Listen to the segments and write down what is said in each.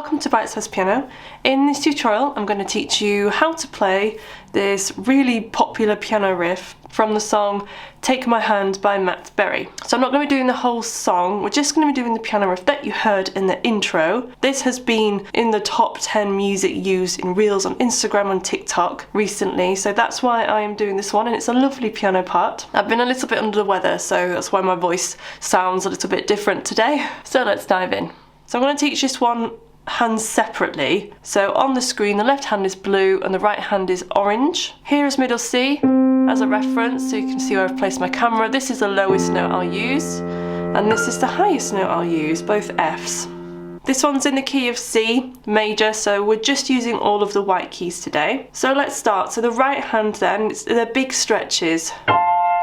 welcome to Bitesize Piano. In this tutorial I'm going to teach you how to play this really popular piano riff from the song Take My Hand by Matt Berry. So I'm not going to be doing the whole song, we're just going to be doing the piano riff that you heard in the intro. This has been in the top 10 music used in Reels on Instagram and TikTok recently, so that's why I am doing this one, and it's a lovely piano part. I've been a little bit under the weather, so that's why my voice sounds a little bit different today. So let's dive in. So I'm going to teach this one hand separately. So on the screen the left hand is blue and the right hand is orange. Here is middle C as a reference, so you can see where I've placed my camera. This is the lowest note I'll use and this is the highest note I'll use, both Fs. This one's in the key of C major, so we're just using all of the white keys today. So let's start. So the right hand then, they're big stretches,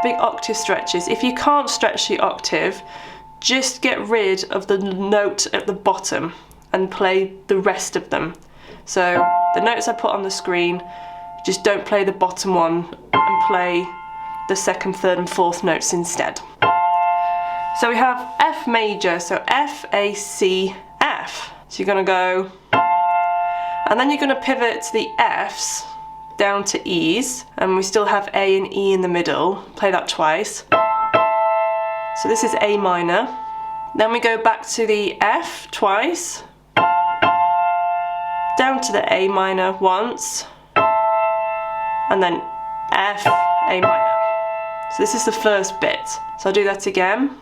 big octave stretches. If you can't stretch the octave, just get rid of the note at the bottom and play the rest of them. So the notes I put on the screen, just don't play the bottom one and play the second, third and fourth notes instead. So we have F major, so F, A, C, F. So you're going to go, and then you're going to pivot the Fs down to E's, and we still have A and E in the middle. Play that twice. So this is A minor. Then we go back to the F twice, down to the A minor once, and then F, A minor. So this is the first bit. So I'll do that again.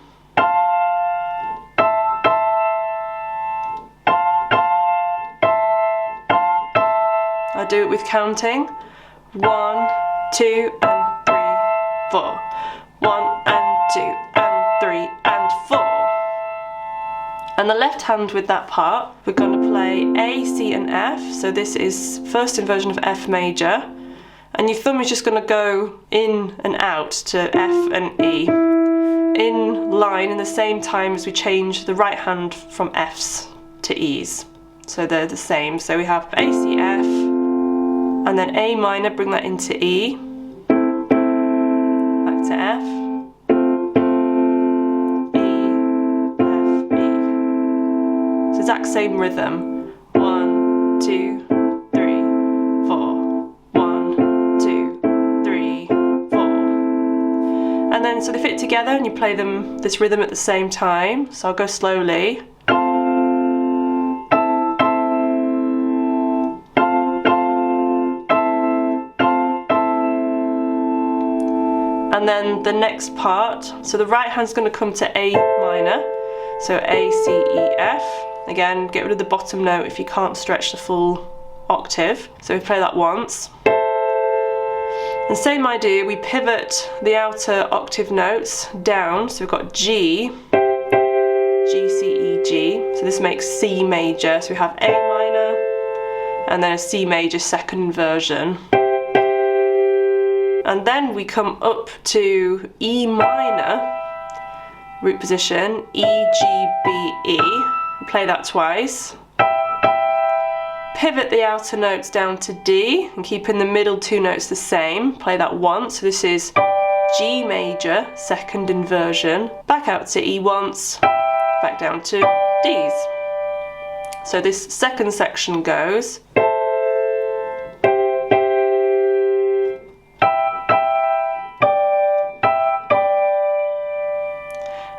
I'll do it with counting. 1, 2 and 3, 4. 1 and 2 and 3 and 4. And the left hand with that part, we're going to play A, C and F. So this is first inversion of F major. And your thumb is just going to go in and out to F and E, in line in the same time as we change the right hand from Fs to Es. So they're the same. So we have A, C, F, and then A minor, bring that into E, back to F, exact same rhythm. 1, 2, 3, 4. 1, 2, 3, 4. And then so they fit together and you play them this rhythm at the same time. So I'll go slowly. And then the next part, so the right hand's going to come to A minor. So A, C, E, F. Again, get rid of the bottom note if you can't stretch the full octave. So we play that once. And same idea, we pivot the outer octave notes down. So we've got G, G, C, E, G. So this makes C major. So we have A minor and then a C major second inversion. And then we come up to E minor, root position, E, G, B, E. Play that twice. Pivot the outer notes down to D and keeping the middle two notes the same. Play that once. So this is G major, second inversion. Back out to E once, back down to Ds. So this second section goes.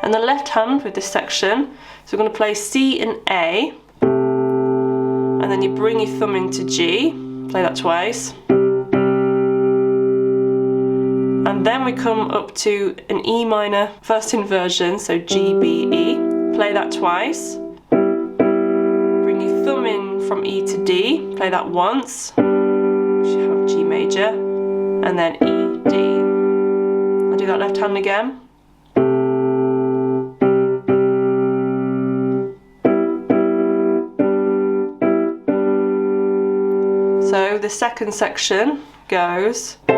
And the left hand with this section, so we're going to play C and A, and then you bring your thumb into G, play that twice, and then we come up to an E minor first inversion, so G, B, E, play that twice, bring your thumb in from E to D, play that once, you have G major, and then E, D. I'll do that left hand again. So the second section goes. I'll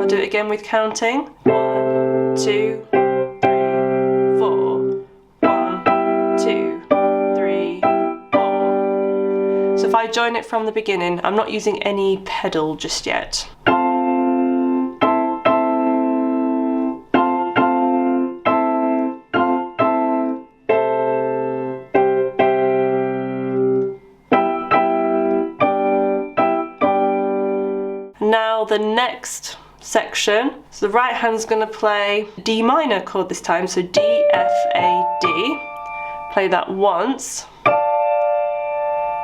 do it again with counting. 1, 2, 3, 4. 1, 2, 3, 4. So if I join it from the beginning, I'm not using any pedal just yet. next section, so the right hand's going to play D minor chord this time, so D, F, A, D. Play that once.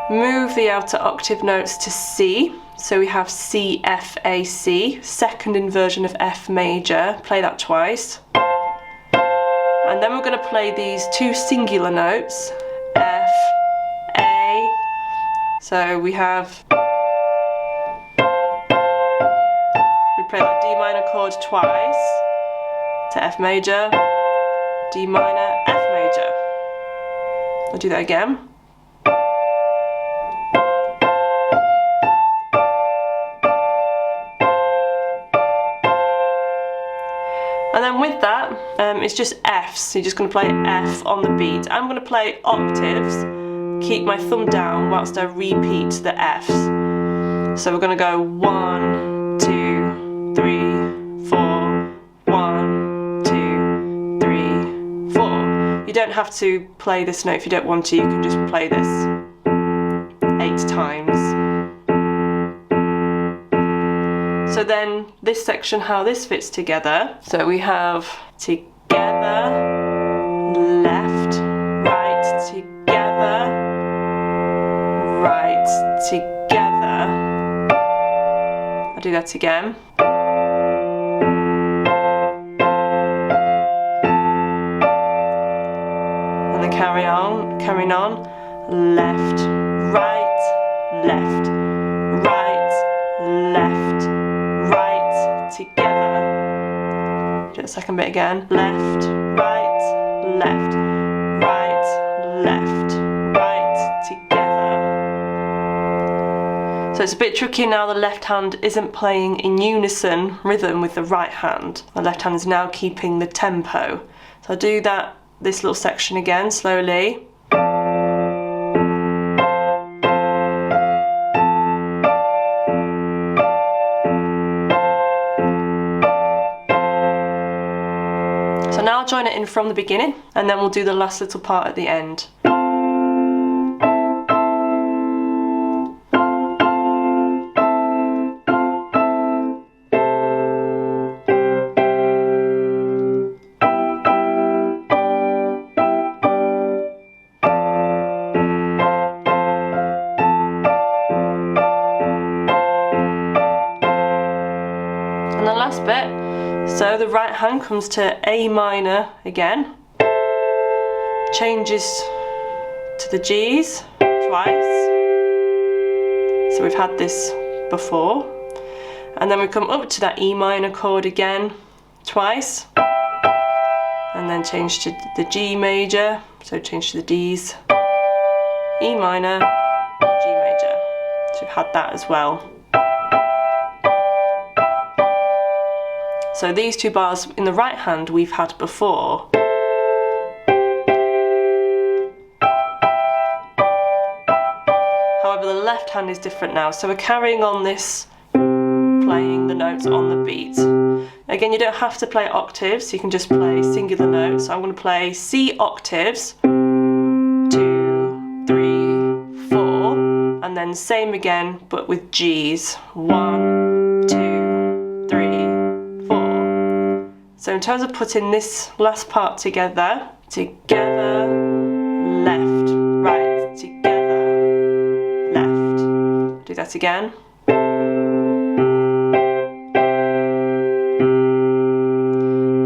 Move the outer octave notes to C, so we have C, F, A, C, second inversion of F major. Play that twice. And then we're going to play these two singular notes, F, A. So we have, we play that D minor chord twice to F major, D minor, F major. I'll do that again. And then with that, it's just Fs. So you're just going to play F on the beat. I'm going to play octaves, keep my thumb down whilst I repeat the Fs. So we're going to go 1, 2, 3, 4, 1, 2, 3, 4. You don't have to play this note if you don't want to. You can just play this 8 times. So then this section, how this fits together. So we have together, left, right, together, right, together. I'll do that again. And then carrying on, left, right, left, right, left, right, together. Do the second bit again. Left, right, left, right, left, right, together. So it's a bit tricky now. The left hand isn't playing in unison rhythm with the right hand. The left hand is now keeping the tempo. So I'll do this little section again slowly. So now I'll join it in from the beginning, and then we'll do the last little part at the end. And the last bit, so the right hand comes to A minor again, changes to the G's twice, so we've had this before, and then we come up to that E minor chord again twice, and then change to the G major, so change to the D's, E minor, G major, so we've had that as well. So these two bars in the right hand we've had before. However, the left hand is different now, so we're carrying on this, playing the notes on the beat. Again, you don't have to play octaves, you can just play singular notes. So I'm going to play C octaves, 2, 3, 4, and then same again, but with G's, 1, 2, 3, 4. So in terms of putting this last part together, together, left, right, together, left. Do that again.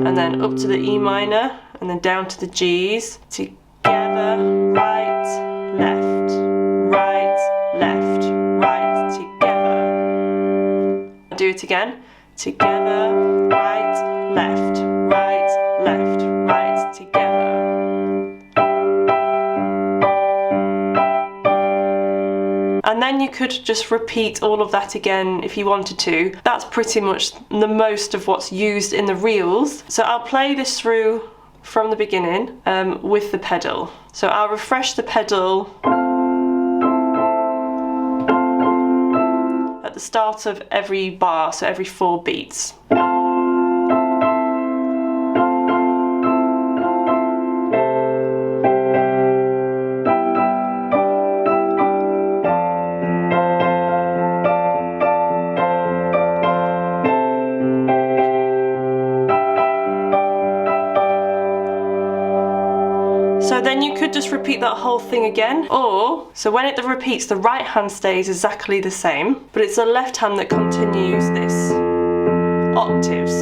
And then up to the E minor, and then down to the G's, together, right, left, right, left, right, together. I'll do it again. Together, right, left, right, left, right, together. And then you could just repeat all of that again if you wanted to. That's pretty much the most of what's used in the reels. So I'll play this through from the beginning with the pedal. So I'll refresh the pedal at the start of every bar, so every 4 beats. So then you could just repeat that whole thing again, or, so when it repeats, the right hand stays exactly the same, but it's the left hand that continues this octaves.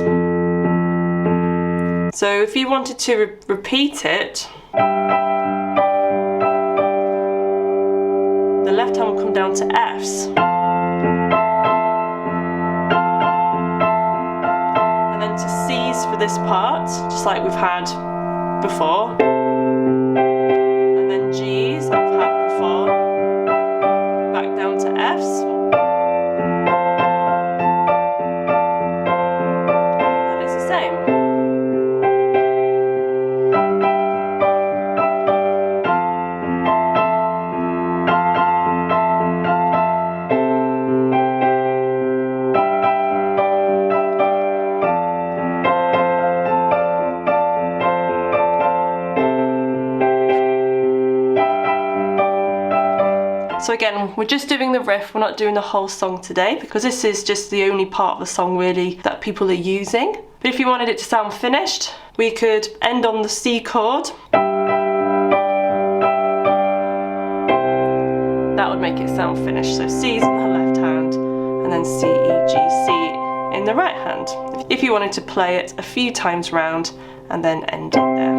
So if you wanted to repeat it, the left hand will come down to Fs. And then to Cs for this part, just like we've had before. And then Gs, like we've had before. Back down to Fs. And it's the same. So again, we're just doing the riff, we're not doing the whole song today because this is just the only part of the song really that people are using. But if you wanted it to sound finished, we could end on the C chord. That would make it sound finished. So C's in the left hand and then C, E, G, C in the right hand. If you wanted to play it a few times round and then end it there.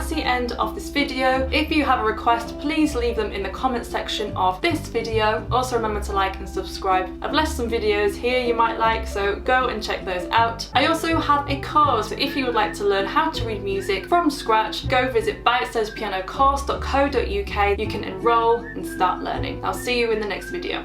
The end of this video. If you have a request, please leave them in the comment section of this video. Also remember to like and subscribe. I've left some videos here you might like, so go and check those out. I also have a course, so if you would like to learn how to read music from scratch, go visit bitesizepianocourse.co.uk. You can enroll and start learning. I'll see you in the next video.